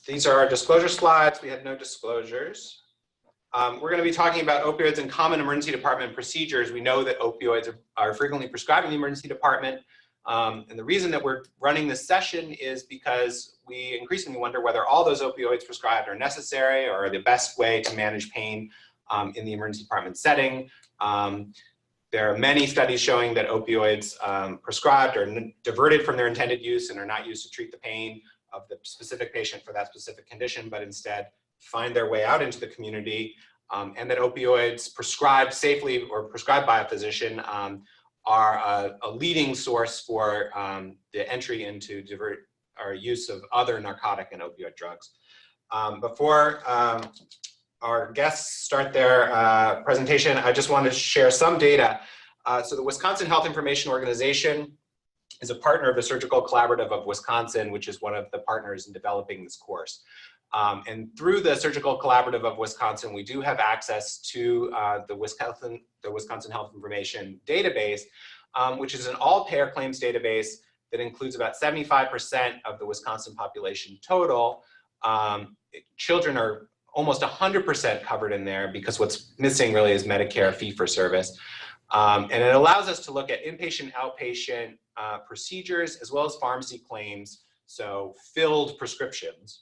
These are our disclosure slides. We had no disclosures. We're going to be talking about opioids and common emergency department procedures. We know that opioids are frequently prescribed in the emergency department. And the reason that we're running this session is because we increasingly wonder whether all those opioids prescribed are necessary or are the best way to manage pain in the emergency department setting. There are many studies showing that opioids prescribed are diverted from their intended use and are not used to treat the pain of the specific patient for that specific condition, but instead find their way out into the community, and that opioids prescribed safely or prescribed by a physician are a leading source for the entry into or use of other narcotic and opioid drugs. Before our guests start their presentation, I just want to share some data. So the Wisconsin Health Information Organization is a partner of the Surgical Collaborative of Wisconsin, which is one of the partners in developing this course. And through the Surgical Collaborative of Wisconsin, we do have access to the Wisconsin Health Information Database, which is an all-payer claims database that includes about 75% of the Wisconsin population total. Children are almost 100% covered in there because what's missing really is Medicare fee-for-service. And it allows us to look at inpatient, outpatient procedures, as well as pharmacy claims, so filled prescriptions.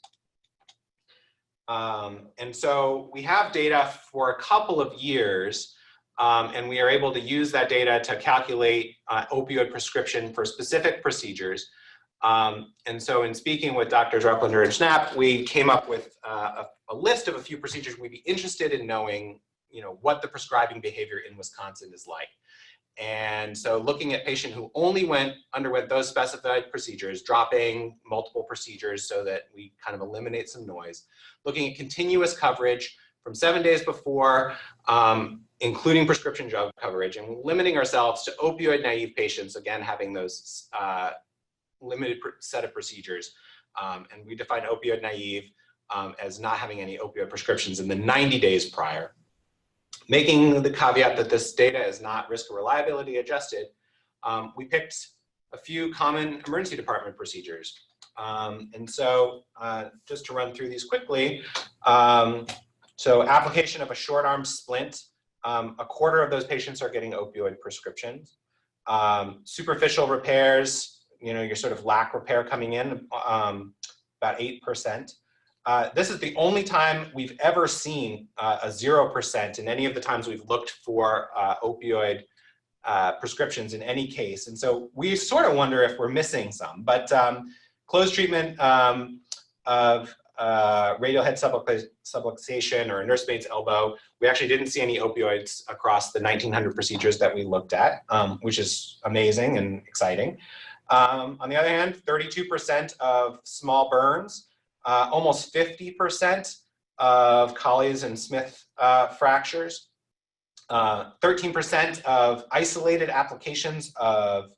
And so we have data for a couple of years, and we are able to use that data to calculate opioid prescription for specific procedures. And so in speaking with Drs. Replinger and Schnapp, we came up with a list of a few procedures we'd be interested in knowing, what the prescribing behavior in Wisconsin is like. And so looking at patient who only underwent those specified procedures, dropping multiple procedures so that we kind of eliminate some noise, looking at continuous coverage from 7 days before, including prescription drug coverage, and limiting ourselves to opioid naive patients, again, having those limited set of procedures. And we define opioid naive as not having any opioid prescriptions in the 90 days prior. Making the caveat that this data is not risk or reliability adjusted, we picked a few common emergency department procedures. And so just to run through these quickly, so application of a short arm splint, a quarter of those patients are getting opioid prescriptions. Superficial repairs, your sort of lac repair coming in, about 8%. This is the only time we've ever seen a 0% in any of the times we've looked for opioid prescriptions in any case. And so we sort of wonder if we're missing some, but closed treatment of radial head subluxation or nursemaid's elbow, we actually didn't see any opioids across the 1,900 procedures that we looked at, which is amazing and exciting. On the other hand, 32% of small burns, almost 50% of Colles and Smith fractures, 13% of isolated applications of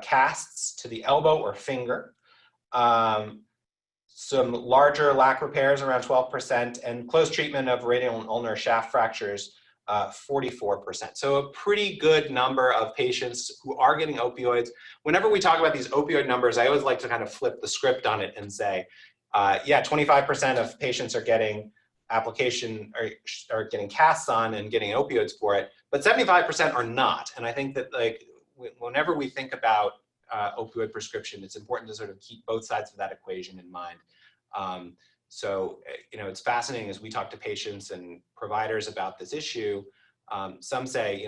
casts to the elbow or finger, some larger lac repairs around 12%, and closed treatment of radial and ulnar shaft fractures, 44%. So a pretty good number of patients who are getting opioids. Whenever we talk about these opioid numbers, I always like to kind of flip the script on it and say, yeah, 25% of patients are getting application or getting casts on and getting opioids for it, but 75% are not. And I think that whenever we think about opioid prescription, it's important to sort of keep both sides of that equation in mind. So, it's fascinating as we talk to patients and providers about this issue. Some say,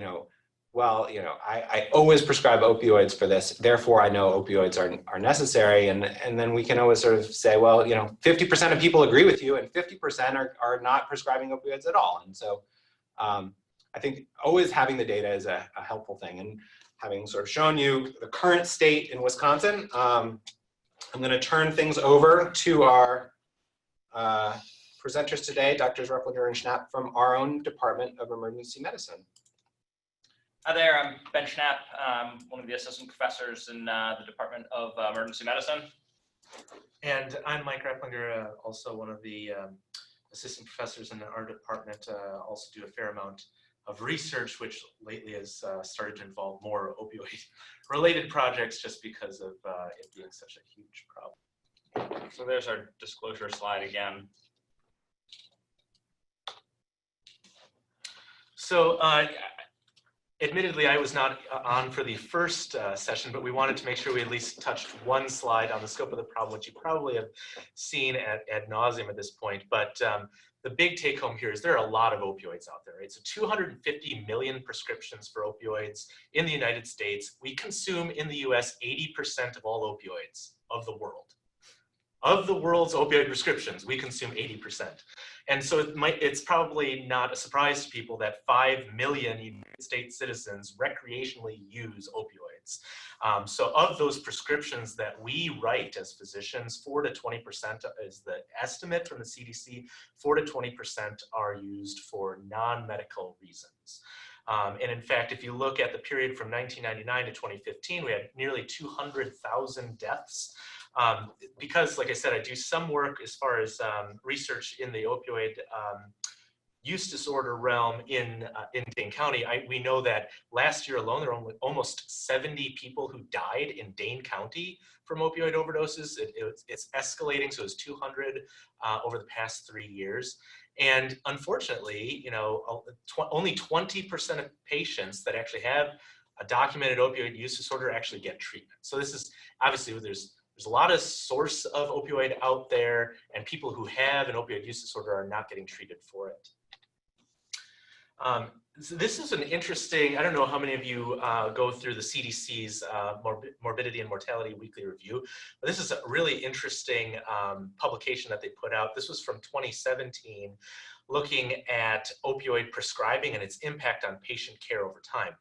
well, I always prescribe opioids for this, therefore I know opioids are necessary. And then we can always sort of say, well, 50% of people agree with you and 50% are not prescribing opioids at all. And so I think always having the data is a helpful thing. And having sort of shown you the current state in Wisconsin, I'm going to turn things over to our presenters today, Drs. Replinger and Schnapp from our own Department of Emergency Medicine. Hi there, I'm Ben Schnapp, one of the assistant professors in the Department of Emergency Medicine. And I'm Mike Replinger, also one of the assistant professors in our department, also do a fair amount of research, which lately has started to involve more opioid-related projects just because of it being such a huge problem. So there's our disclosure slide again. So admittedly, I was not on for the first session, but we wanted to make sure we at least touched one slide on the scope of the problem, which you probably have seen ad nauseum at this point. But the big take home here is there are a lot of opioids out there, right? So 250 million prescriptions for opioids in the United States. We consume in the US 80% of all opioids of the world. Of the world's opioid prescriptions, we consume 80%. And so it's probably not a surprise to people that 5 million United States citizens recreationally use opioids. So of those prescriptions that we write as physicians, 4 to 20% is the estimate from the CDC, 4 to 20% are used for non-medical reasons. And in fact, if you look at the period from 1999 to 2015, we had nearly 200,000 deaths. Because, like I said, I do some work as far as research in the opioid use disorder realm in Dane County. We know that last year alone, there were almost 70 people who died in Dane County from opioid overdoses. It's escalating, so it's 200 over the past 3 years. And unfortunately, you know, only 20% of patients that actually have a documented opioid use disorder actually get treatment. So this is obviously there's a lot of source of opioid out there, and people who have an opioid use disorder are not getting treated for it. So this is an interesting, I don't know how many of you go through the CDC's Morbidity and Mortality Weekly Review, but this is a really interesting publication that they put out. This was from 2017, looking at opioid prescribing and its impact on patient care over time.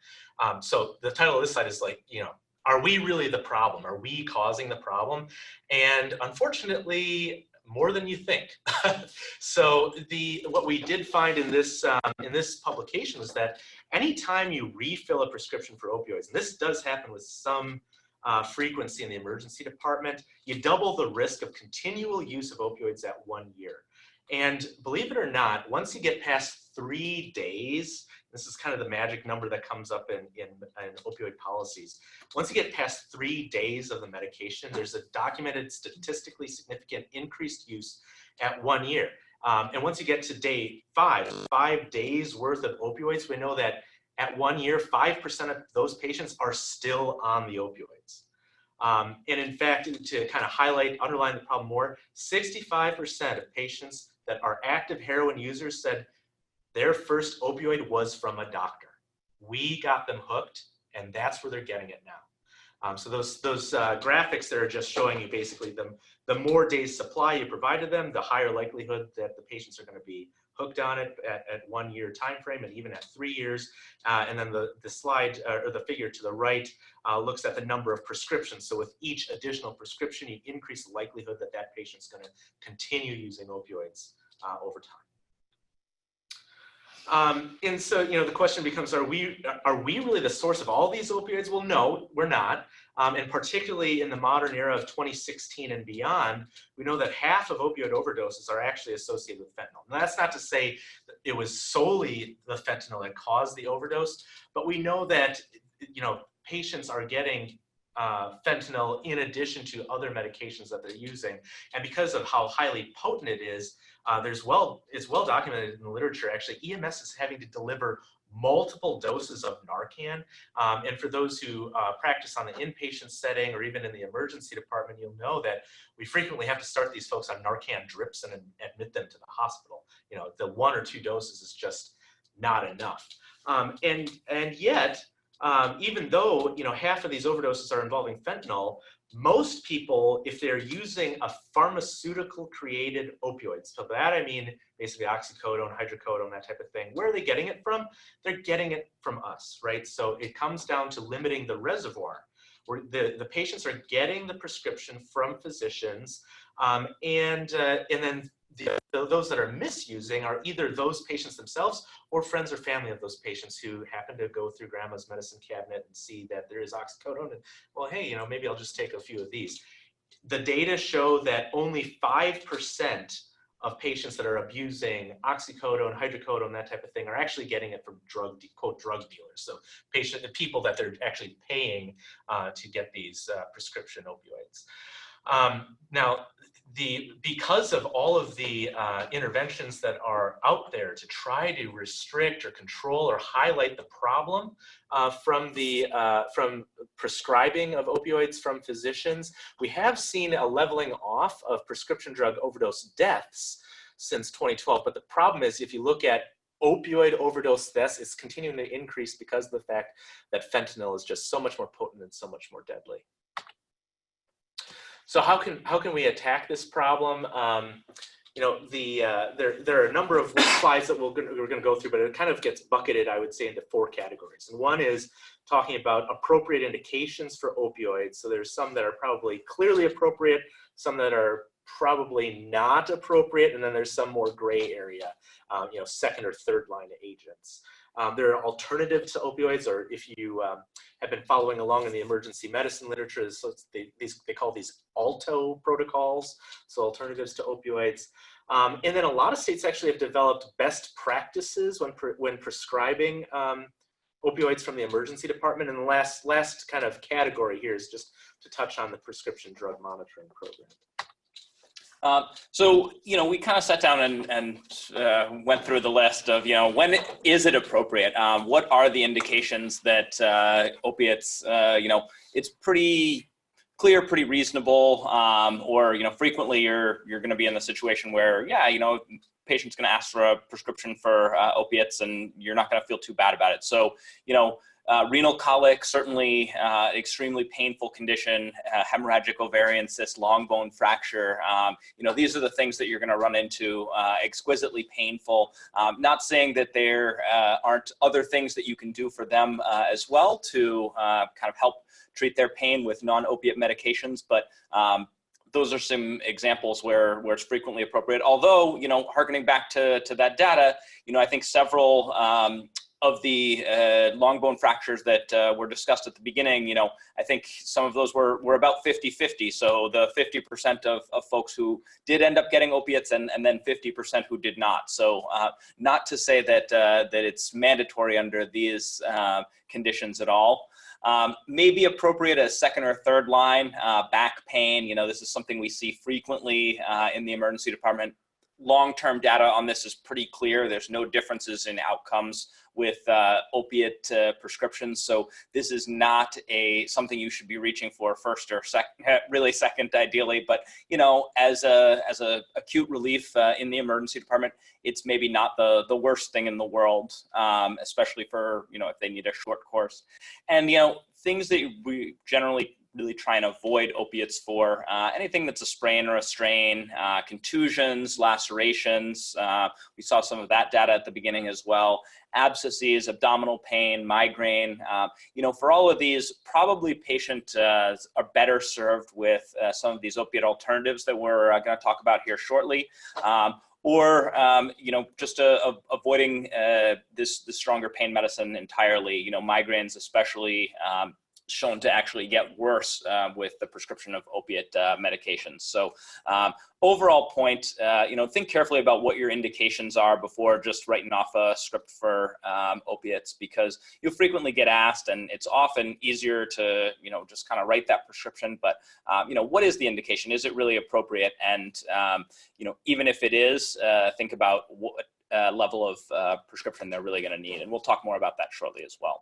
So the title of this slide is like, you know, are we really the problem? Are we causing the problem? And unfortunately, more than you think. So what we did find in this publication was that anytime you refill a prescription for opioids, and this does happen with some frequency in the emergency department, you double the risk of continual use of opioids at 1 year. And believe it or not, once you get past 3 days, this is kind of the magic number that comes up in opioid policies. Once you get past 3 days of the medication, there's a documented statistically significant increased use at 1 year. And once you get to day 5 days worth of opioids, we know that at 1 year, 5% of those patients are still on the opioids. And in fact, to kind of underline the problem more, 65% of patients that are active heroin users said their first opioid was from a doctor. We got them hooked, and that's where they're getting it now. So those graphics that are just showing you basically the more days supply you provided them, the higher likelihood that the patients are going to be hooked on it at 1 year time frame, and even at 3 years. And then the slide or the figure to the right looks at the number of prescriptions. So with each additional prescription, you increase the likelihood that that patient's going to continue using opioids over time. And so, you know, the question becomes, are we really the source of all these opioids? Well, no, we're not. And particularly in the modern era of 2016 and beyond, we know that half of opioid overdoses are actually associated with fentanyl. Now, that's not to say that it was solely the fentanyl that caused the overdose, but we know that, you know, patients are getting fentanyl in addition to other medications that they're using. And because of how highly potent it is, it's well documented in the literature. Actually, EMS is having to deliver multiple doses of Narcan. And for those who practice on the inpatient setting or even in the emergency department, you'll know that we frequently have to start these folks on Narcan drips and admit them to the hospital. You know, the 1 or 2 doses is just not enough. And yet, even though, you know, half of these overdoses are involving fentanyl, most people, if they're using a pharmaceutical created opioid, so that I mean basically oxycodone, hydrocodone, that type of thing, where are they getting it from? They're getting it from us, right? So it comes down to limiting the reservoir, where the patients are getting the prescription from physicians, and then those that are misusing are either those patients themselves or friends or family of those patients who happen to go through grandma's medicine cabinet and see that there is oxycodone and, well, hey, you know, maybe I'll just take a few of these. The data show that only 5% of patients that are abusing oxycodone, hydrocodone, that type of thing are actually getting it from quote drug dealers. So the people that they're actually paying to get these prescription opioids. Now, because of all of the interventions that are out there to try to restrict or control or highlight the problem from prescribing of opioids from physicians, we have seen a leveling off of prescription drug overdose deaths since 2012. But the problem is, if you look at opioid overdose deaths, it's continuing to increase because of the fact that fentanyl is just so much more potent and so much more deadly. So how can we attack this problem? You know, there are a number of slides that we're going to go through, but it kind of gets bucketed, I would say, into 4 categories. And one is talking about appropriate indications for opioids. So there's some that are probably clearly appropriate, some that are probably not appropriate, and then there's some more gray area, you know, second or third line agents. There are alternatives to opioids, or if you have been following along in the emergency medicine literature, so they call these ALTO protocols, so alternatives to opioids. And then a lot of states actually have developed best practices when prescribing opioids from the emergency department. And the last kind of category here is just to touch on the prescription drug monitoring program. So, you know, we kind of sat down and went through the list of, you know, when is it appropriate? What are the indications that opiates, you know, it's pretty clear, pretty reasonable, or, you know, frequently you're going to be in the situation where, yeah, you know, patient's going to ask for a prescription for opiates and you're not going to feel too bad about it. So, you know, renal colic, certainly extremely painful condition, hemorrhagic ovarian cyst, long bone fracture. You know, these are the things that you're going to run into, exquisitely painful. Not saying that there aren't other things that you can do for them as well to kind of help treat their pain with non-opiate medications, but those are some examples where it's frequently appropriate. Although, you know, harkening back to that data, you know, I think several of the long bone fractures that were discussed at the beginning, you know, I think some of those were about 50-50. So the 50% of folks who did end up getting opiates and then 50% who did not. So not to say that, that it's mandatory under these conditions at all. May be appropriate as second or third line, back pain. You know, this is something we see frequently in the emergency department. Long-term data on this is pretty clear. There's no differences in outcomes with opiate prescriptions. So this is not something you should be reaching for first or second, really second ideally. But, you know, as a acute relief in the emergency department, it's maybe not the worst thing in the world, especially for, you know, if they need a short course. And, you know, things that we generally really try and avoid opiates for, anything that's a sprain or a strain, contusions, lacerations. We saw some of that data at the beginning as well. Abscesses, abdominal pain, migraine. You know, for all of these, probably patients are better served with some of these opiate alternatives that we're going to talk about here shortly. Or, you know, just avoiding this stronger pain medicine entirely. You know, migraines especially shown to actually get worse with the prescription of opiate medications. So overall point, you know, think carefully about what your indications are before just writing off a script for opiates, because you'll frequently get asked, and it's often easier to, you know, just kind of write that prescription. But, you know, what is the indication? Is it really appropriate? And, you know, even if it is, think about what level of prescription they're really going to need. And we'll talk more about that shortly as well.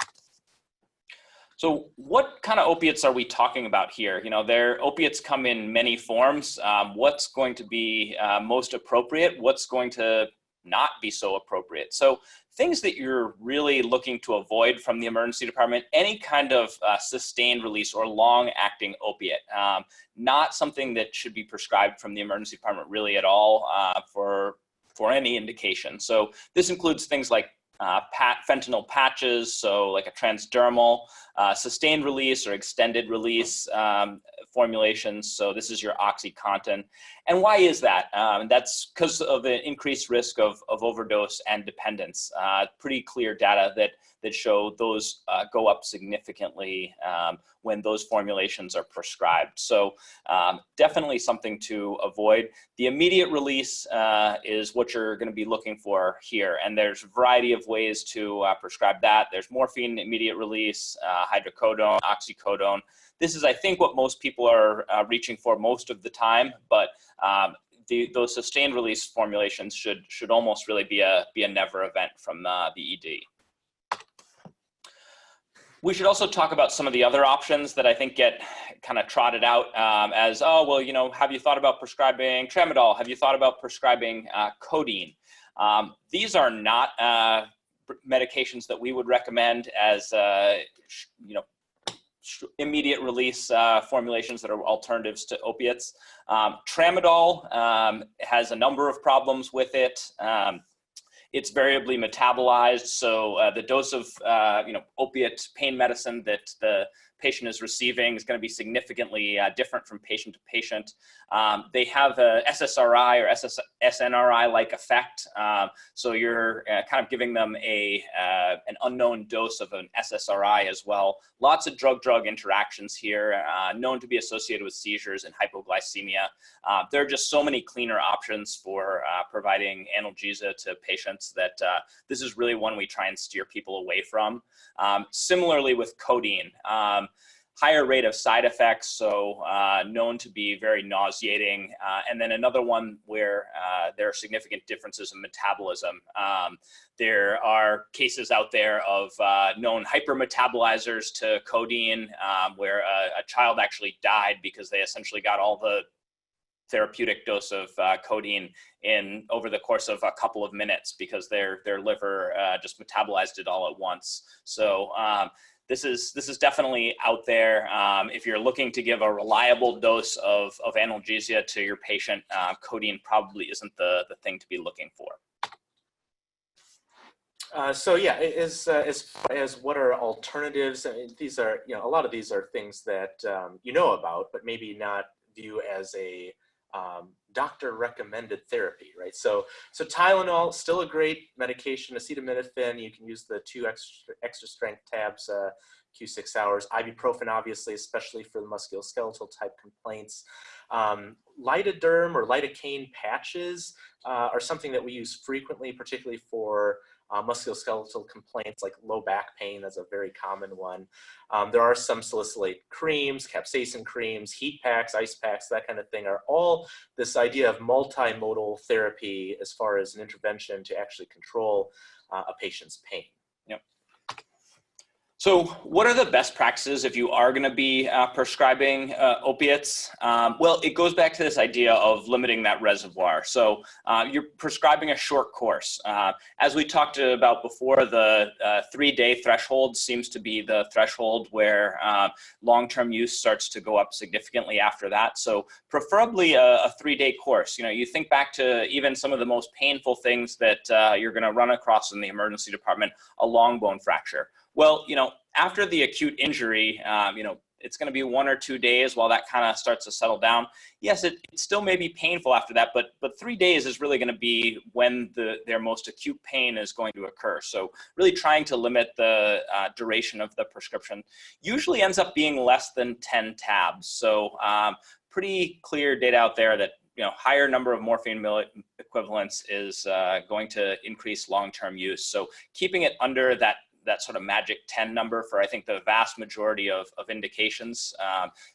So what kind of opiates are we talking about here? You know, opiates come in many forms. What's going to be most appropriate? What's going to not be so appropriate? So things that you're really looking to avoid from the emergency department, any kind of sustained release or long-acting opiate, not something that should be prescribed from the emergency department really at all for any indication. So this includes things like fentanyl patches, so like a transdermal, sustained release or extended release formulations. So this is your OxyContin. And why is that? That's because of the increased risk of overdose and dependence. Pretty clear data that show those go up significantly when those formulations are prescribed. So definitely something to avoid. The immediate release is what you're going to be looking for here. And there's a variety of ways to prescribe that. There's morphine immediate release, hydrocodone, oxycodone. This is, I think, what most people are reaching for most of the time, but those sustained release formulations should almost really be a never event from the ED. We should also talk about some of the other options that I think get kind of trotted out as, oh, well, you know, have you thought about prescribing tramadol? Have you thought about prescribing codeine? These are not medications that we would recommend as, you know, immediate release formulations that are alternatives to opiates. Tramadol has a number of problems with it. It's variably metabolized, so the dose of you know, opiate pain medicine that the patient is receiving is going to be significantly different from patient to patient. They have a SSRI or SNRI-like effect, so you're kind of giving them an unknown dose of an SSRI as well. Lots of drug-drug interactions here, known to be associated with seizures and hypoglycemia. There are just so many cleaner options for providing analgesia to patients that this is really one we try and steer people away from. Similarly with codeine, higher rate of side effects, so known to be very nauseating, and then another one where there are significant differences in metabolism. There are cases out there of known hypermetabolizers to codeine, where a child actually died because they essentially got all the therapeutic dose of codeine in over the course of a couple of minutes because their liver just metabolized it all at once. So this is definitely out there. If you're looking to give a reliable dose of analgesia to your patient, codeine probably isn't the thing to be looking for. So yeah, as far as what are alternatives, I mean, these are, you know, a lot of these are things that you know about, but maybe not view as a doctor recommended therapy, right? So Tylenol, still a great medication. Acetaminophen, you can use the 2 extra strength tabs, Q6 hours. Ibuprofen, obviously, especially for the musculoskeletal type complaints. Lidoderm or lidocaine patches are something that we use frequently, particularly for musculoskeletal complaints like low back pain. That's a very common one. There are some salicylate creams, capsaicin creams, heat packs, ice packs, that kind of thing, are all this idea of multimodal therapy as far as an intervention to actually control a patient's pain. Yep. So what are the best practices if you are going to be prescribing opiates? Well, it goes back to this idea of limiting that reservoir. So you're prescribing a short course. As we talked about before, the 3-day threshold seems to be the threshold where long-term use starts to go up significantly after that. So preferably a 3-day course. You know, you think back to even some of the most painful things that you're going to run across in the emergency department, a long bone fracture. Well, you know, after the acute injury, you know, it's going to be 1 or 2 days while that kind of starts to settle down. Yes, it still may be painful after that, but 3 days is really going to be when their most acute pain is going to occur. So really trying to limit the duration of the prescription usually ends up being less than 10 tabs. So pretty clear data out there that, you know, higher number of morphine equivalents is going to increase long-term use. So keeping it under that sort of magic 10 number for, I think, the vast majority of indications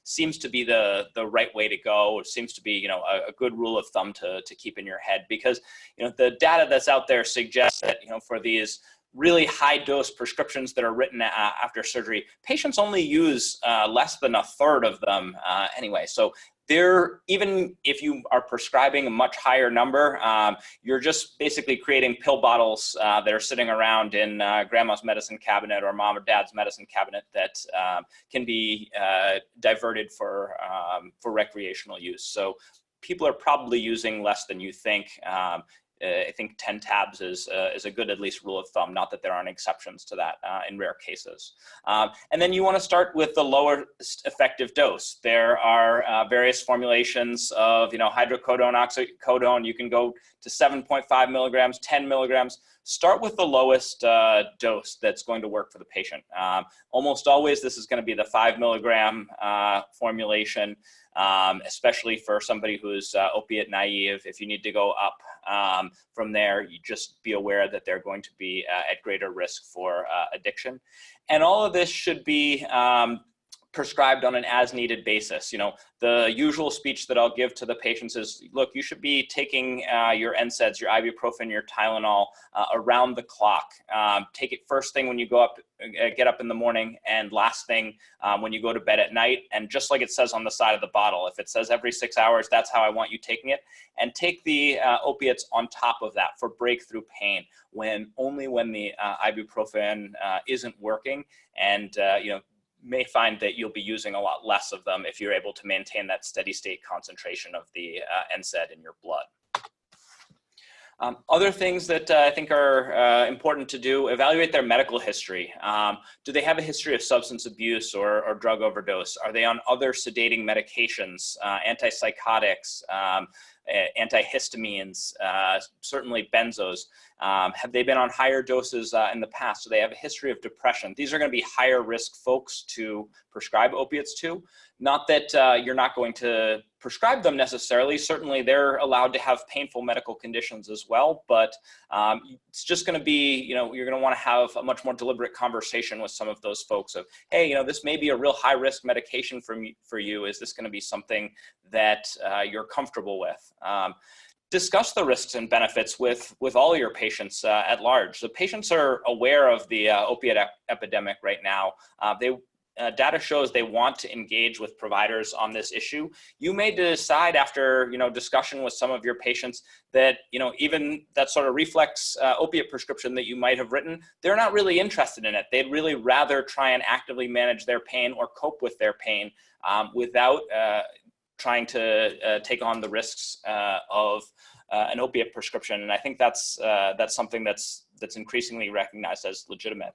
seems to be the right way to go. It seems to be, you know, a good rule of thumb to keep in your head, because, you know, the data that's out there suggests that, you know, for these really high dose prescriptions that are written after surgery, patients only use less than a third of them anyway. So even if you are prescribing a much higher number, you're just basically creating pill bottles that are sitting around in grandma's medicine cabinet or mom or dad's medicine cabinet that can be diverted for recreational use. So people are probably using less than you think. I think 10 tabs is a good, at least, rule of thumb. Not that there aren't exceptions to that in rare cases. And then you want to start with the lowest effective dose. There are various formulations of, you know, hydrocodone, oxycodone. You can go to 7.5 milligrams, 10 milligrams. Start with the lowest dose that's going to work for the patient. Almost always, this is going to be the 5 milligram formulation. Especially for somebody who's opiate naive. If you need to go up from there, you just be aware that they're going to be at greater risk for addiction. And all of this should be prescribed on an as-needed basis. You know, the usual speech that I'll give to the patients is, look, you should be taking your NSAIDs, your ibuprofen, your Tylenol around the clock. Take it first thing when you get up in the morning, and last thing when you go to bed at night. And just like it says on the side of the bottle, if it says every 6 hours, that's how I want you taking it. And take the opiates on top of that for breakthrough pain, only when the ibuprofen isn't working. And you know, may find that you'll be using a lot less of them if you're able to maintain that steady state concentration of the NSAID in your blood. Other things that I think are important to do: evaluate their medical history. Do they have a history of substance abuse or drug overdose? Are they on other sedating medications, antipsychotics, antihistamines, certainly benzos? Have they been on higher doses in the past? Do they have a history of depression? These are going to be higher risk folks to prescribe opiates to. Not that you're not going to prescribe them necessarily. Certainly they're allowed to have painful medical conditions as well, but it's just going to be, you know, you're going to want to have a much more deliberate conversation with some of those folks of, hey, you know, this may be a real high risk medication for you. Is this going to be something that you're comfortable with? Discuss the risks and benefits with all your patients at large. The patients are aware of the opiate epidemic right now. Data shows they want to engage with providers on this issue. You may decide after, you know, discussion with some of your patients that, you know, even that sort of reflex opiate prescription that you might have written, they're not really interested in it. They'd really rather try and actively manage their pain or cope with their pain without trying to take on the risks of an opiate prescription. And I think that's something that's increasingly recognized as legitimate.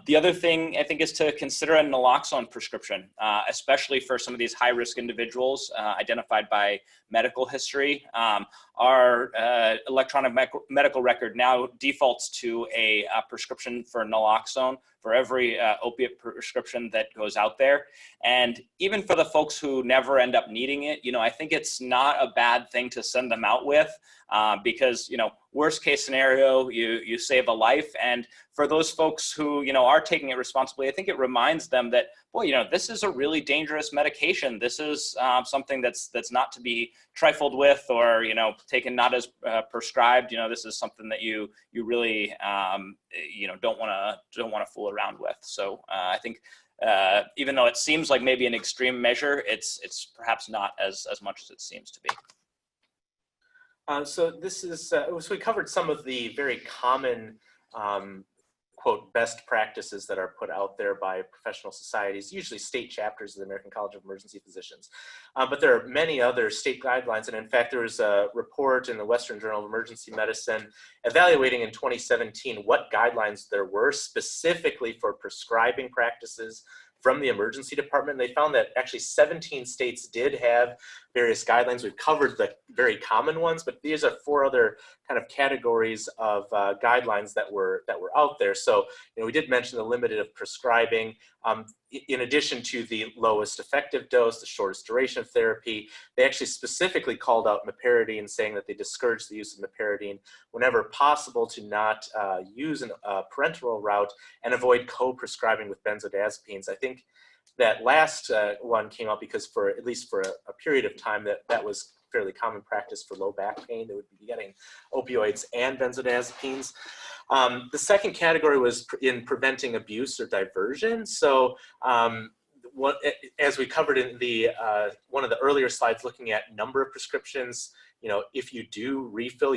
The other thing I think is to consider a naloxone prescription, especially for some of these high-risk individuals identified by medical history. Our electronic medical record now defaults to a prescription for naloxone for every opiate prescription that goes out there. And even for the folks who never end up needing it, you know, I think it's not a bad thing to send them out with because, you know, worst case scenario, you save a life. And for those folks who, you know, are taking it responsibly, I think it reminds them that, boy, you know, this is a really dangerous medication. This is something that's not to be trifled with or, you know, taken not as prescribed. You know, this is something that you really, you know, don't want to fool around with. So I think even though it seems like maybe an extreme measure, it's perhaps not as much as it seems to be. So this is, so we covered some of the very common, quote, best practices that are put out there by professional societies, usually state chapters of the American College of Emergency Physicians. But there are many other state guidelines. And in fact, there was a report in the Western Journal of Emergency Medicine evaluating in 2017 what guidelines there were specifically for prescribing practices from the emergency department. They found that actually 17 states did have various guidelines. We've covered the very common ones, but these are 4 other kind of categories of guidelines that were out there. So, you know, we did mention the limited of prescribing. In addition to the lowest effective dose, the shortest duration of therapy, they actually specifically called out meperidine, saying that they discourage the use of meperidine whenever possible, to not use a parenteral route and avoid co-prescribing with benzodiazepines. I think that last one came out because for at least for a period of time that was fairly common practice for low back pain. They would be getting opioids and benzodiazepines. The second category was in preventing abuse or diversion. So as we covered in the one of the earlier slides, looking at number of prescriptions, you know, if you do refill,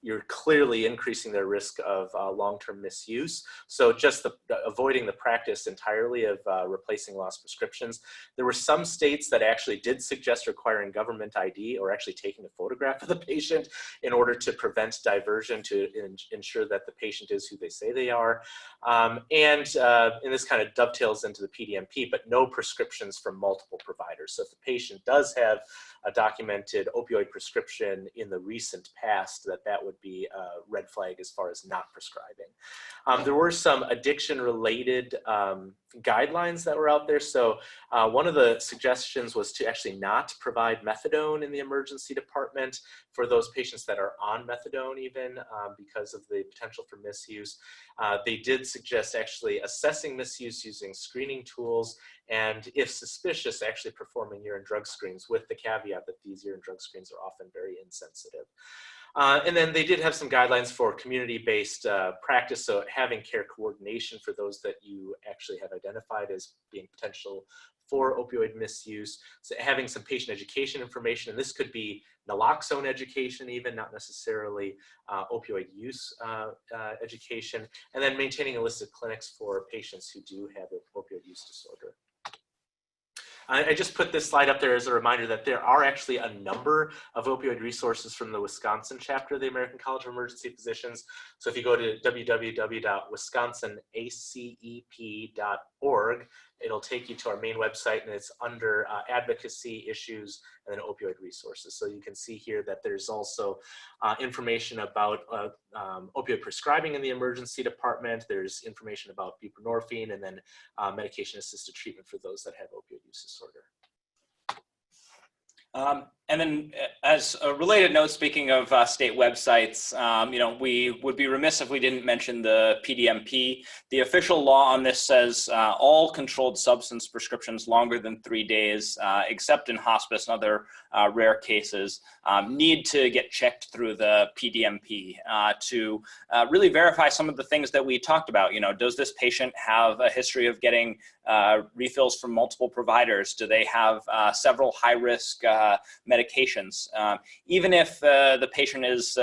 you're clearly increasing their risk of long-term misuse. So just avoiding the practice entirely of replacing lost prescriptions. There were some states that actually did suggest requiring government ID or actually taking a photograph of the patient in order to prevent diversion, to ensure that the patient is who they say they are. And this kind of dovetails into the PDMP, but no prescriptions from multiple providers. So if the patient does have a documented opioid prescription in the recent past, that would be a red flag as far as not prescribing. There were some addiction-related guidelines that were out there. So one of the suggestions was to actually not provide methadone in the emergency department for those patients that are on methadone even because of the potential for misuse. They did suggest actually assessing misuse using screening tools, and if suspicious, actually performing urine drug screens, with the caveat that these urine drug screens are often very insensitive. And then they did have some guidelines for community-based practice, so having care coordination for those that you actually have identified as being potential for opioid misuse, so having some patient education information, and this could be naloxone education even, not necessarily opioid use education, and then maintaining a list of clinics for patients who do have an opioid use disorder. I just put this slide up there as a reminder that there are actually a number of opioid resources from the Wisconsin chapter of the American College of Emergency Physicians. So if you go to www.wisconsinacep.org, it'll take you to our main website, and it's under advocacy issues and then opioid resources. So you can see here that there's also information about opioid prescribing in the emergency department. There's information about buprenorphine, and then medication-assisted treatment for those that have opioid use disorder. And then as a related note, speaking of state websites, you know, we would be remiss if we didn't mention the PDMP. The official law on this says all controlled substance prescriptions longer than 3 days, except in hospice and other rare cases, need to get checked through the PDMP to really verify some of the things that we talked about. You know, does this patient have a history of getting refills from multiple providers? Do they have several high-risk medications? Even if the patient is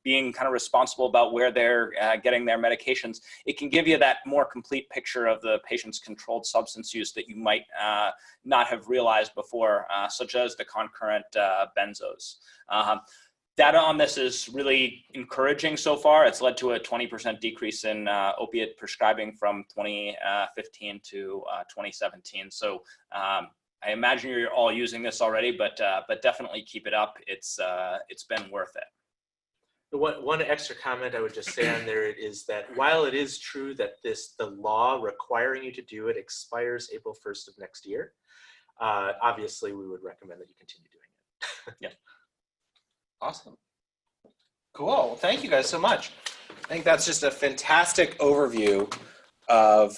being kind of responsible about where they're getting their medications, it can give you that more complete picture of the patient's controlled substance use that you might not have realized before, such as the concurrent benzos. Data on this is really encouraging so far. It's led to a 20% decrease in opiate prescribing from 2015 to 2017. So I imagine you're all using this already, but definitely keep it up. It's been worth it. One extra comment I would just say on there is that while it is true that the law requiring you to do it expires April 1st of next year, obviously we would recommend that you continue doing it. Yeah. Awesome. Cool. Well, thank you guys so much. I think that's just a fantastic overview of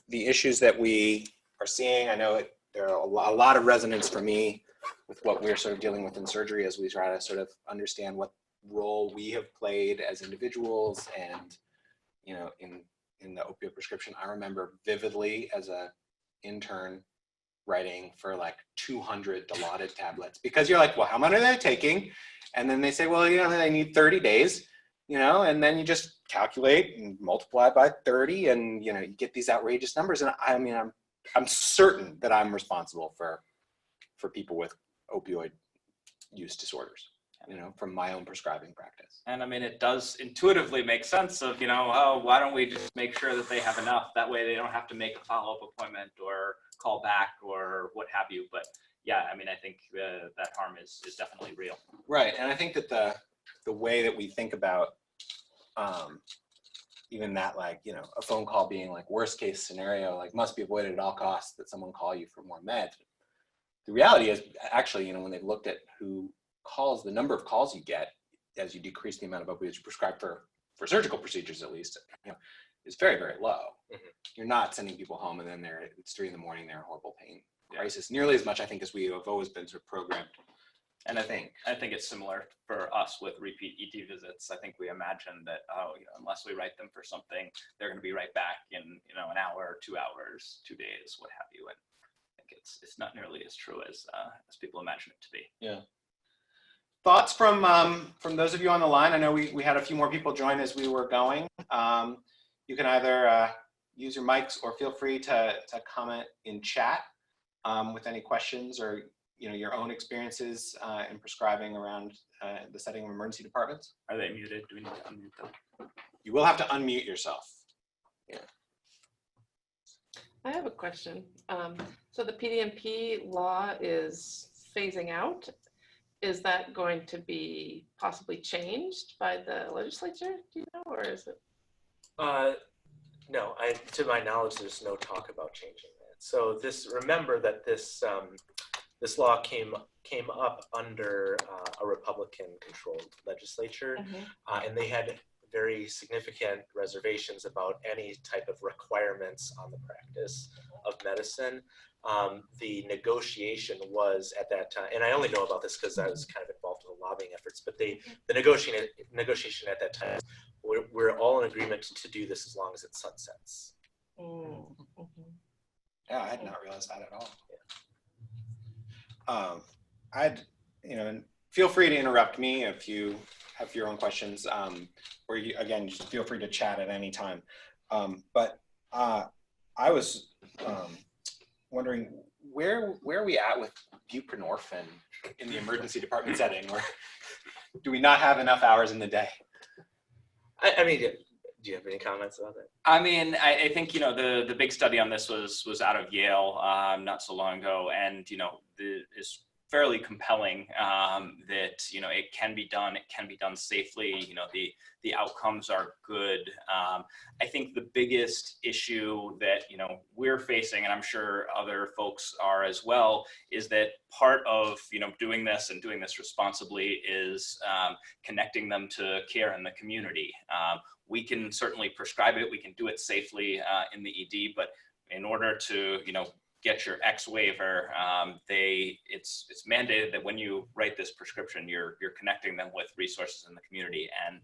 the issues that we are seeing. I know there are a lot of resonance for me with what we're sort of dealing with in surgery as we try to sort of understand what role we have played as individuals and, you know, in the opioid prescription. I remember vividly as an intern writing for like 200 Dilaudid tablets, because you're like, well, how many are they taking? And then they say, well, you know, they need 30 days, you know, and then you just calculate and multiply by 30, and, you know, you get these outrageous numbers. And I mean, I'm certain that I'm responsible for people with opioid use disorders, you know, from my own prescribing practice. And I mean, it does intuitively make sense of, you know, oh, why don't we just make sure that they have enough? That way they don't have to make a follow-up appointment or call back or what have you. But yeah, I mean, I think that harm is definitely real. Right. And I think that the way that we think about even that, like, you know, a phone call being like worst case scenario, like must be avoided at all costs, that someone call you for more meds. The reality is actually, you know, when they've looked at who calls, the number of calls you get as you decrease the amount of opioids prescribed for surgical procedures, at least, you know, is very, very low. Mm-hmm. You're not sending people home and then it's 3 in the morning, they're in horrible pain crisis, nearly as much, I think, as we have always been sort of programmed. And I think it's similar for us with repeat ED visits. I think we imagine that, oh, you know, unless we write them for something, they're going to be right back in, you know, an hour, 2 hours, 2 days, what have you. And I think it's not nearly as true as people imagine it to be. Yeah. Thoughts from those of you on the line? I know we had a few more people join as we were going. You can either use your mics or feel free to comment in chat with any questions or, you know, your own experiences in prescribing around the setting of emergency departments. Are they muted? Do we need to unmute them? You will have to unmute yourself. Yeah. I have a question. So the PDMP law is phasing out. Is that going to be possibly changed by the legislature, do you know, or is it? No, to my knowledge, there's no talk about changing that. So remember that this law came up under a Republican-controlled legislature, and they had very significant reservations about any type of requirements on the practice of medicine. The negotiation was at that time, and I only know about this because I was kind of involved in the lobbying efforts, but the negotiation at that time, we're all in agreement to do this as long as it sunsets. Yeah, I had not realized that at all. Yeah. Feel free to interrupt me if you have your own questions, or again, just feel free to chat at any time. But I was wondering, where are we at with buprenorphine in the emergency department setting? Or do we not have enough hours in the day? I mean, do you have any comments about that? I mean, I think, the big study on this was out of Yale not so long ago, and, is fairly compelling that, it can be done safely, the outcomes are good. I think the biggest issue that, we're facing, and I'm sure other folks are as well, is that part of, doing this and doing this responsibly is connecting them to care in the community. We can certainly prescribe it, we can do it safely in the ED, but in order to, get your X waiver, it's mandated that when you write this prescription, you're connecting them with resources in the community, and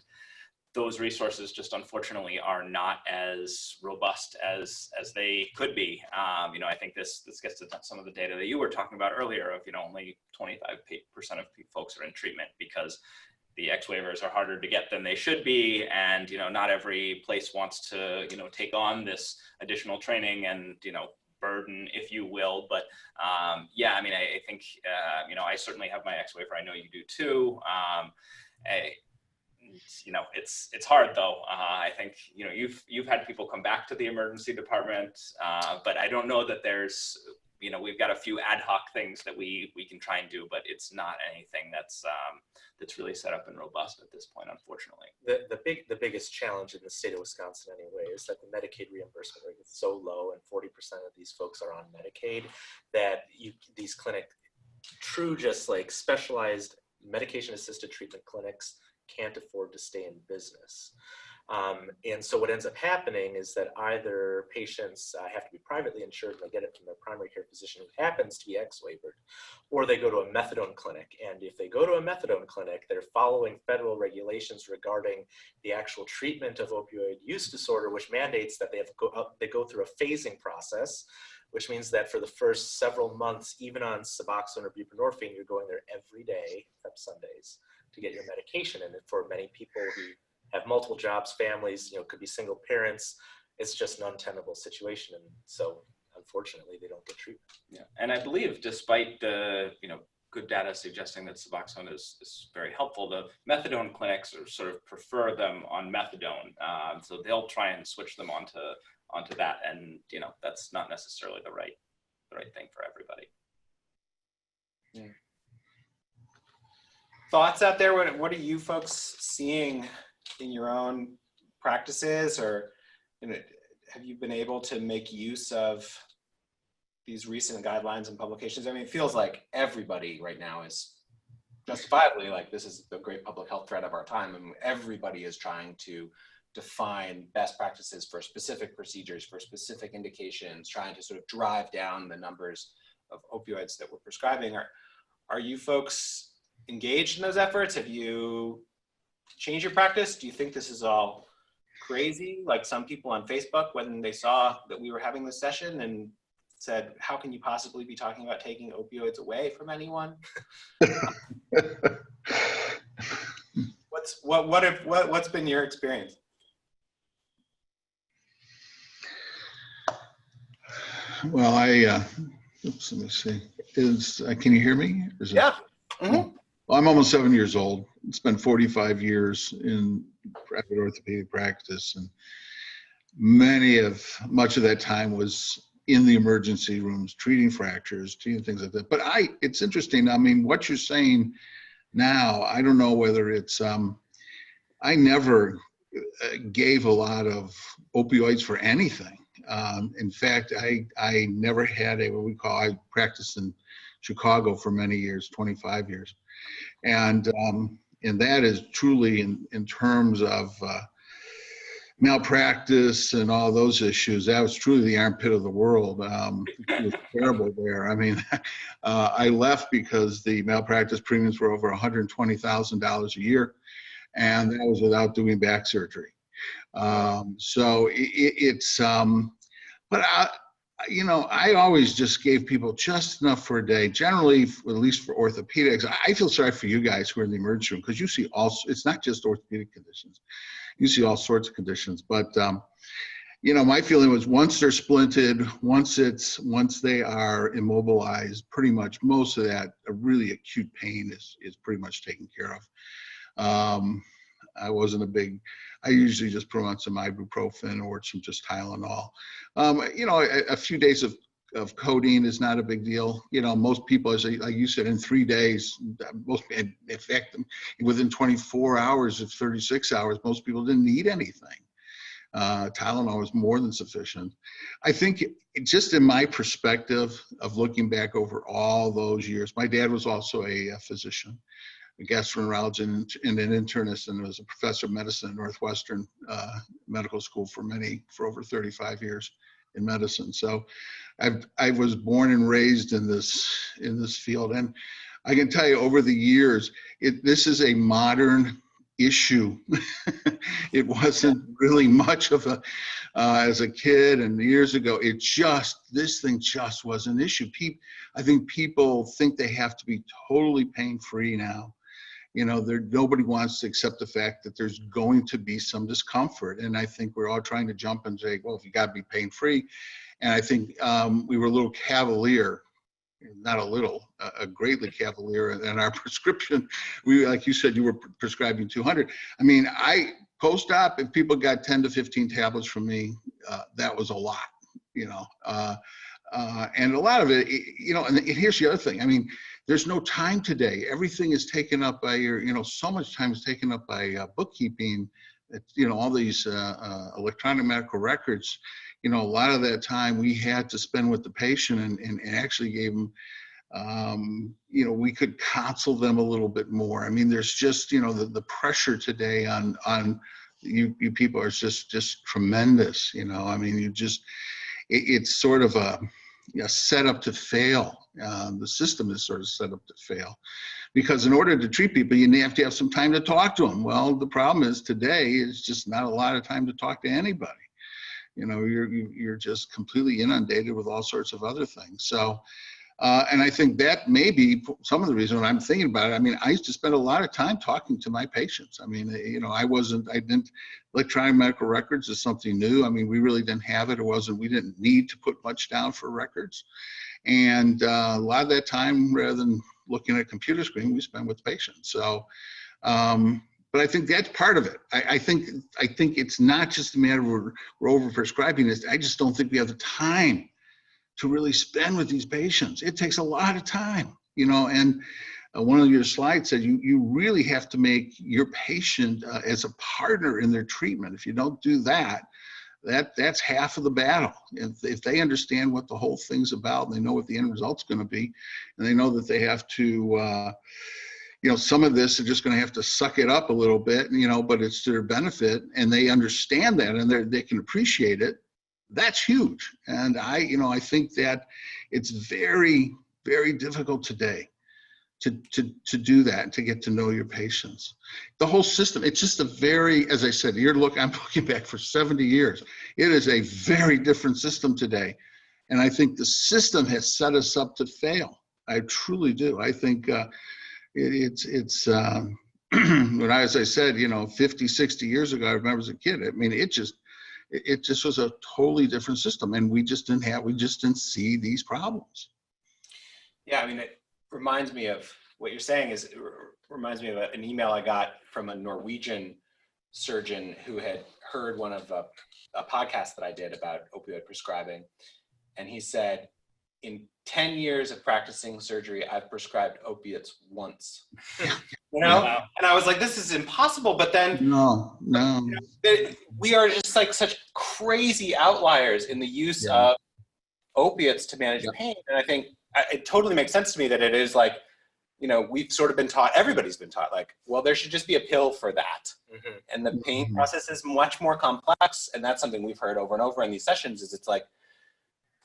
those resources just unfortunately are not as robust as they could be. I think this gets to some of the data that you were talking about earlier of, only 25% of folks are in treatment because the X waivers are harder to get than they should be, and not every place wants to take on this additional training and burden, if you will. But yeah, I mean, I think I certainly have my X waiver. I know you do too. It's hard though. I think you've had people come back to the emergency department, but I don't know that there's we've got a few ad hoc things that we can try and do, but it's not anything that's really set up and robust at this point, unfortunately. The biggest challenge in the state of Wisconsin anyway is that the Medicaid reimbursement rate is so low, and 40% of these folks are on Medicaid, that these true just like specialized medication assisted treatment clinics can't afford to stay in business. And so what ends up happening is that either patients have to be privately insured and they get it from their primary care physician who happens to be X-waivered, or they go to a methadone clinic. And if they go to a methadone clinic, they're following federal regulations regarding the actual treatment of opioid use disorder, which mandates that they go through a phasing process, which means that for the first several months, even on Suboxone or buprenorphine, you're going there every day, except Sundays, to get your medication. And for many people who have multiple jobs, families, could be single parents, it's just an untenable situation. And so unfortunately, they don't get treatment. Yeah, and I believe despite the, good data suggesting that Suboxone is very helpful, the methadone clinics sort of prefer them on methadone. So they'll try and switch them onto that. And, that's not necessarily the right thing for everybody. Yeah. Thoughts out there? What are you folks seeing in your own practices, or have you been able to make use of these recent guidelines and publications? I mean, it feels like everybody right now is justifiably like, this is the great public health threat of our time, and everybody is trying to define best practices for specific procedures, for specific indications, trying to sort of drive down the numbers of opioids that we're prescribing. Are you folks engaged in those efforts? Have you changed your practice? Do you think this is all crazy? Like some people on Facebook, when they saw that we were having this session and said, how can you possibly be talking about taking opioids away from anyone? What's been your experience? Well, oops, let me see. Can you hear me? Yeah. Mm-hmm. Well, I'm almost 7 years old. Spent 45 years in private orthopedic practice, and much of that time was in the emergency rooms, treating fractures, treating things like that. But it's interesting. I mean, what you're saying now, I don't know whether it's, I never gave a lot of opioids for anything. In fact, I never had I practiced in Chicago for many years, 25 years. And that is truly in terms of malpractice and all those issues, that was truly the armpit of the world. It was terrible there. I mean, I left because the malpractice premiums were over $120,000 a year, and that was without doing back surgery. So but I always just gave people just enough for a day, generally, at least for orthopedics. I feel sorry for you guys who are in the emergency room, because you see it's not just orthopedic conditions. You see all sorts of conditions. But, my feeling was once they're splinted, once they are immobilized, pretty much most of that really acute pain is pretty much taken care of. I usually just put on some ibuprofen or some just Tylenol. A few days of codeine is not a big deal. Most people, like you said, in 3 days, in fact, within 24 hours of 36 hours, most people didn't need anything. Tylenol was more than sufficient. I think just in my perspective of looking back over all those years, my dad was also a physician, a gastroenterologist and an internist, and was a professor of medicine at Northwestern Medical School for over 35 years in medicine. So I was born and raised in this field. And I can tell you over the years, this is a modern issue. It wasn't really much of as a kid and years ago, this thing just was an issue. I think people think they have to be totally pain-free now. Nobody wants to accept the fact that there's going to be some discomfort. And I think we're all trying to jump and say, well, if you got to be pain-free. And I think we were a little cavalier, not a little, greatly cavalier in our prescription. Like you said, you were prescribing 200. I mean, post-op, if people got 10 to 15 tablets from me, that was a lot, and a lot of it, and here's the other thing. I mean, there's no time today. Everything is taken up by so much time is taken up by bookkeeping, all these electronic medical records. A lot of that time we had to spend with the patient and actually gave them, we could counsel them a little bit more. I mean, there's just, the pressure today on you people is just tremendous. I mean, it's sort of a set up to fail. The system is sort of set up to fail, because in order to treat people, you have to have some time to talk to them. Well, the problem is today is just not a lot of time to talk to anybody. You're just completely inundated with all sorts of other things. So, and I think that may be some of the reason when I'm thinking about it. I mean, I used to spend a lot of time talking to my patients. I mean, electronic medical records is something new. I mean, we really didn't have it. We didn't need to put much down for records. And a lot of that time, rather than looking at a computer screen, we spend with patients. So, but I think that's part of it. I think it's not just a matter of we're over-prescribing this. I just don't think we have the time to really spend with these patients. It takes a lot of time, and one of your slides said you really have to make your patient as a partner in their treatment. If you don't do that, that's half of the battle. If they understand what the whole thing's about, and they know what the end result's going to be, and they know that they have to, some of this are just going to have to suck it up a little bit, but it's to their benefit, and they understand that, and they can appreciate it. That's huge. And I think that it's very, very difficult today to do that, to get to know your patients. The whole system, it's just as I said, I'm looking back for 70 years. It is a very different system today. And I think the system has set us up to fail. I truly do. I think it's as I said, 50, 60 years ago, I remember as a kid, I mean, it just was a totally different system, and we just didn't see these problems. Yeah, I mean, it reminds me of what you're saying reminds me of an email I got from a Norwegian surgeon who had heard one of a podcast that I did about opioid prescribing. And he said, in 10 years of practicing surgery, I've prescribed opiates once. Yeah. You know, Wow. and I was like, this is impossible. But then No. we are just like such crazy outliers in the use Yeah. of opiates to manage pain. And I think it totally makes sense to me that it is like, you know, we've sort of been taught, everybody's been taught like, well, there should just be a pill for that. Mhm. And the pain process is much more complex. And that's something we've heard over and over in these sessions is it's like,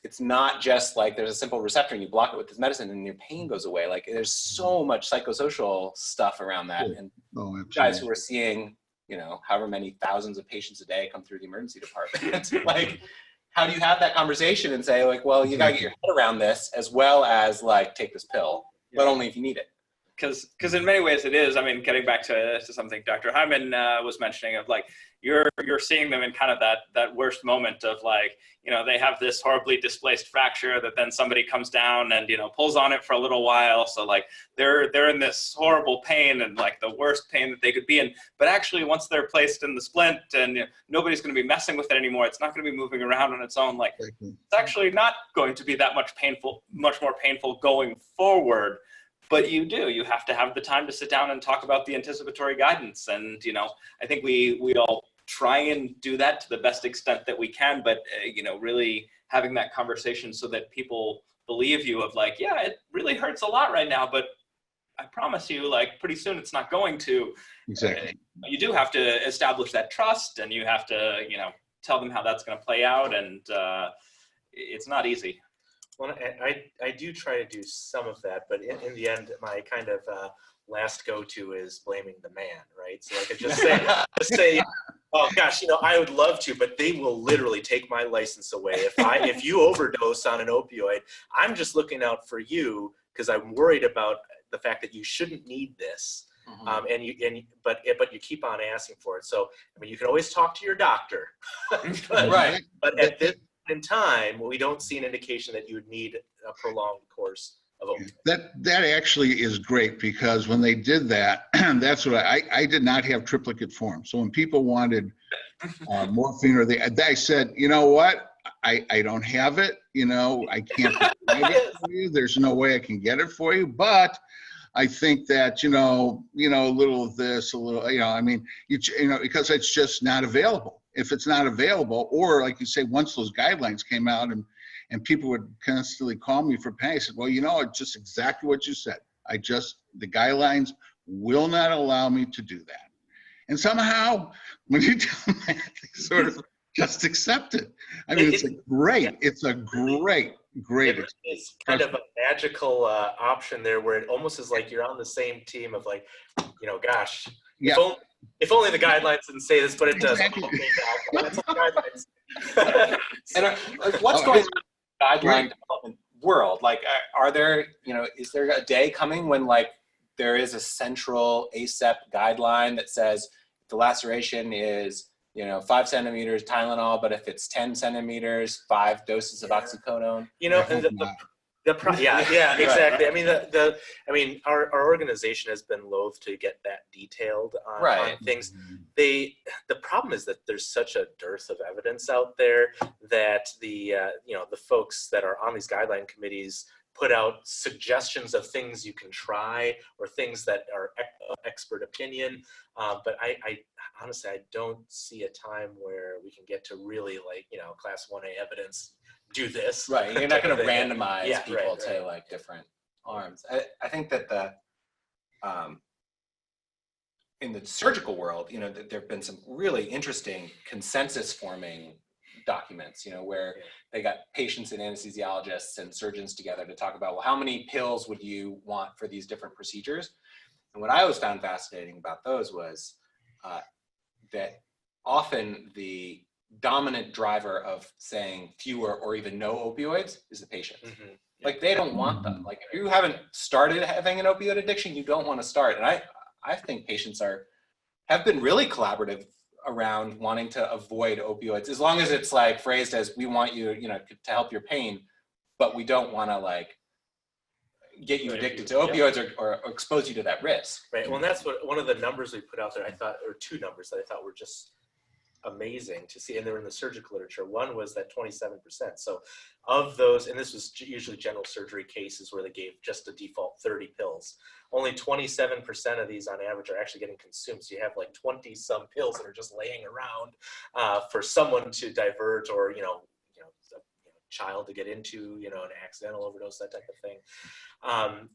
it's not just like there's a simple receptor and you block it with this medicine and your pain goes away. Like there's so much psychosocial stuff around that. And Oh, guys who are seeing, you know, however many thousands of patients a day come through the emergency department, like, how do you have that conversation and say like, well, you gotta get your head around this as well as like take this pill, but only if you need it. Because in many ways it is. I mean, getting back to something Dr. Hyman was mentioning of like, you're seeing them in kind of that worst moment of like, you know, they have this horribly displaced fracture that then somebody comes down and, you know, pulls on it for a little while. So like they're in this horrible pain and like the worst pain that they could be in. But actually once they're placed in the splint and you know, nobody's going to be messing with it anymore, it's not going to be moving around on its own. Like it's actually not going to be that much more painful going forward. But you have to have the time to sit down and talk about the anticipatory guidance. And, you know, I think we all try and do that to the best extent that we can, but, you know, really having that conversation so that people believe you of like, yeah, it really hurts a lot right now, but I promise you, like pretty soon it's not going to. Exactly. You do have to establish that trust and you have to, you know, tell them how that's going to play out. And it's not easy. Well, I do try to do some of that, but in the end, my kind of last go-to is blaming the man, right? So like I just say, oh gosh, you know, I would love to, but they will literally take my license away if you overdose on an opioid. I'm just looking out for you because I'm worried about the fact that you shouldn't need this, but you keep on asking for it. So I mean, you can always talk to your doctor, but, Right. But at this in time, we don't see an indication that you would need a prolonged course of opioids. That actually is great because when they did that, that's what I did not have triplicate form. So when people wanted morphine or I said, you know what, I don't have it. You know, I can't prescribe it for you. There's no way I can get it for you, but I think that, you know, a little of this, a little, you know, I mean, you know, because it's just not available. If it's not available, or like you say, once those guidelines came out and people would constantly call me for pain, I said, well, you know, it's just exactly what you said. The guidelines will not allow me to do that. And somehow, when you tell them that, they sort of just accept it. I mean, it's a great It's kind of a magical option there where it almost is like you're on the same team of like, you know, gosh, if only the guidelines didn't say this, but it does. Exactly. That's the guidelines. And what's going on in the guideline development world? Like, are there, you know, is there a day coming when like there is a central ACEP guideline that says the laceration is, you know, 5 centimeters Tylenol, but if it's 10 centimeters, 5 doses of oxycodone? You know, and exactly. I mean, our organization has been loath to get that detailed on things. The problem is that there's such a dearth of evidence out there that the folks that are on these guideline committees put out suggestions of things you can try or things that are expert opinion. But I honestly, I don't see a time where we can get to really like, you know, class 1A evidence. Do this. Right, you're not going to randomize people to like different arms. I think that in the surgical world, you know, there have been some really interesting consensus forming documents, you know, where they got patients and anesthesiologists and surgeons together to talk about, well, how many pills would you want for these different procedures? And what I always found fascinating about those was that often the dominant driver of saying fewer or even no opioids is the patient. Like they don't want them. Like if you haven't started having an opioid addiction, you don't want to start. And I think patients have been really collaborative around wanting to avoid opioids, as long as it's like phrased as we want you, you know, to help your pain, but we don't want to like get you addicted to opioids or expose you to that risk. Right. Well, and that's what one of the numbers we put out there, I thought, or 2 numbers that I thought were just amazing to see, and they're in the surgical literature. One was that 27%. So of those, and this was usually general surgery cases where they gave just a default 30 pills, only 27% of these on average are actually getting consumed. So you have like 20 some pills that are just laying around for someone to divert, or, a child to get into, an accidental overdose, that type of thing.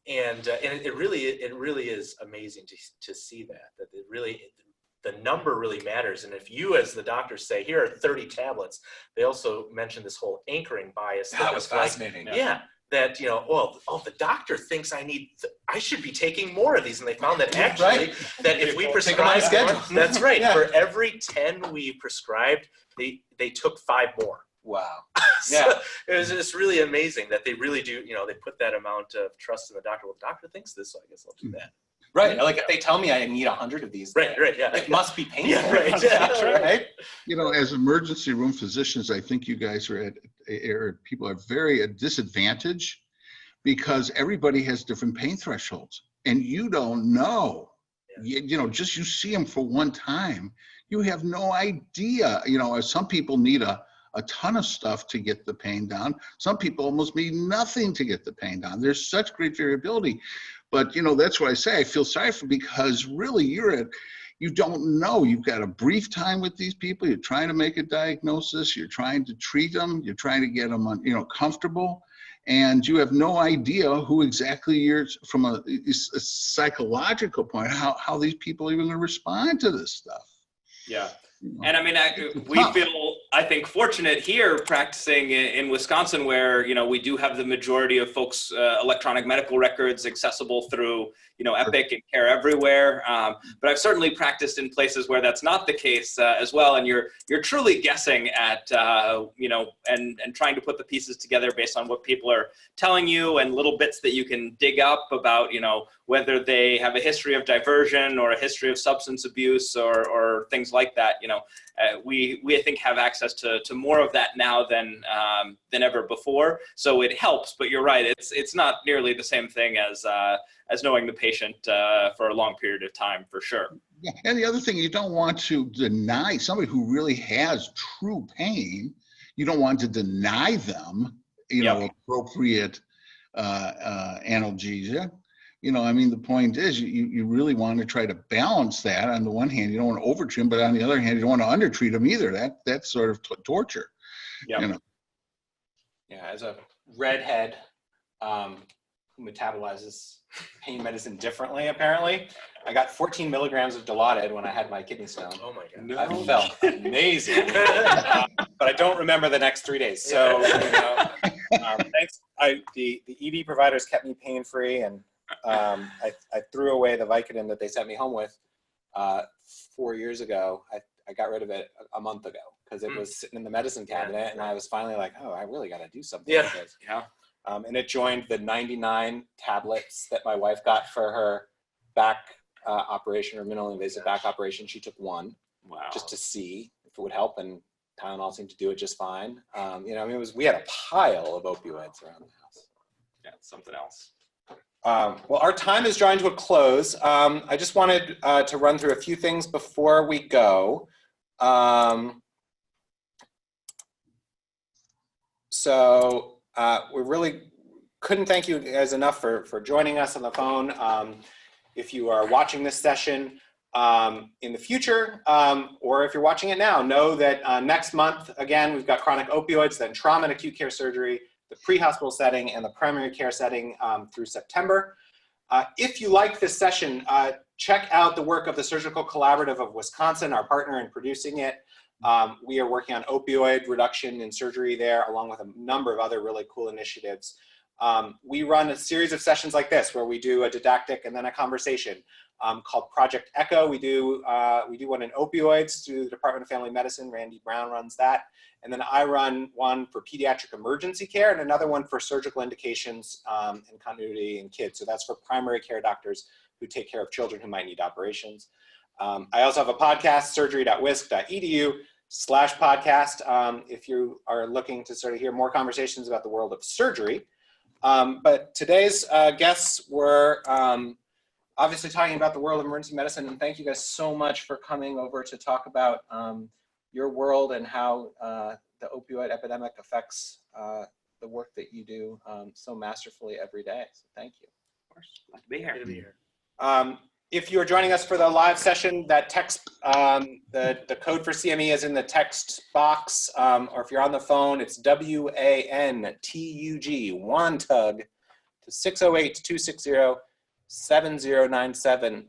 And it really is amazing to see that it really, the number really matters. And if you, as the doctor, say, here are 30 tablets, they also mentioned this whole anchoring bias. That was fascinating. That, the doctor thinks I should be taking more of these. And they found that actually, that if we prescribe, that's right, Yeah. for every 10 we prescribed, they took 5 more. Wow. So Yeah. it was just really amazing that they really do, they put that amount of trust in the doctor. Well, the doctor thinks this, so I guess I'll do that. Right. Like if they tell me I need 100 of these, Right, yeah. it must be painful. Yeah, right. Yeah, right. As emergency room physicians, I think you guys people are very at disadvantage because everybody has different pain thresholds, and you don't know. You see them for one time. You have no idea. Some people need a ton of stuff to get the pain down. Some people almost need nothing to get the pain down. There's such great variability. But, that's why I say I feel sorry for, because really you don't know. You've got a brief time with these people. You're trying to make a diagnosis. You're trying to treat them. You're trying to get them, comfortable. And you have no idea who exactly you're, from a psychological point, how these people are even going to respond to this stuff. Yeah. And I mean, we feel, I think, fortunate here practicing in Wisconsin, where, we do have the majority of folks' electronic medical records accessible through, Epic and Care Everywhere. But I've certainly practiced in places where that's not the case as well. And you're truly guessing at, and trying to put the pieces together based on what people are telling you and little bits that you can dig up about, whether they have a history of diversion or a history of substance abuse or things like that. We I think have access to more of that now than ever before. So it helps, but you're right. It's not nearly the same thing as knowing the patient for a long period of time, for sure. Yeah. And the other thing, you don't want to deny somebody who really has true pain. You don't want to deny them, appropriate analgesia. The point is you really want to try to balance that. On the one hand, you don't want to overtreat them, but on the other hand, you don't want to undertreat them either. That's sort of torture. Yeah. Yeah. As a redhead who metabolizes pain medicine differently, apparently, I got 14 milligrams of Dilaudid when I had my kidney stone. Oh my God. I felt amazing, but I don't remember the next 3 days. So, thanks. The ED providers kept me pain-free, and I threw away the Vicodin that they sent me home with 4 years ago. I got rid of it a month ago because it was sitting in the medicine cabinet, and I was finally like, oh, I really got to do something with this. Yeah. And it joined the 99 tablets that my wife got for her back operation, or minimally invasive back operation. She took one just to see if it would help, and Tylenol seemed to do it just fine. We had a pile of opioids around the house. Yeah, something else. Well, our time is drawing to a close. I just wanted to run through a few things before we go. We really couldn't thank you guys enough for joining us on the phone. If you are watching this session in the future, or if you're watching it now, know that next month, again, we've got chronic opioids, then trauma and acute care surgery, the pre-hospital setting, and the primary care setting through September. If you like this session, check out the work of the Surgical Collaborative of Wisconsin, our partner in producing it. We are working on opioid reduction in surgery there, along with a number of other really cool initiatives. We run a series of sessions like this, where we do a didactic and then a conversation called Project Echo. We do one in opioids through the Department of Family Medicine. Randy Brown runs that. And then I run one for pediatric emergency care and another one for surgical indications and continuity in kids. So that's for primary care doctors who take care of children who might need operations. I also have a podcast, surgery.wisc.edu/podcast, if you are looking to sort of hear more conversations about the world of surgery. But today's guests were obviously talking about the world of emergency medicine, and thank you guys so much for coming over to talk about your world and how the opioid epidemic affects the work that you do so masterfully every day. So thank you. Of course, glad to be here. Good to be here. If you're joining us for the live session, that text, the code for CME is in the text box, or if you're on the phone, it's WANTUG, WANTUG, to 608-260-7097.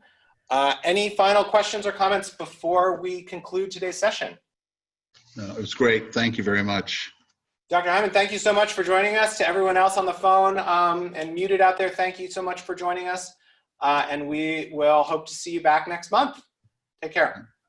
Any final questions or comments before we conclude today's session? No, it was great. Thank you very much. Dr. Hyman, thank you so much for joining us. To everyone else on the phone and muted out there, thank you so much for joining us. And we will hope to see you back next month. Take care.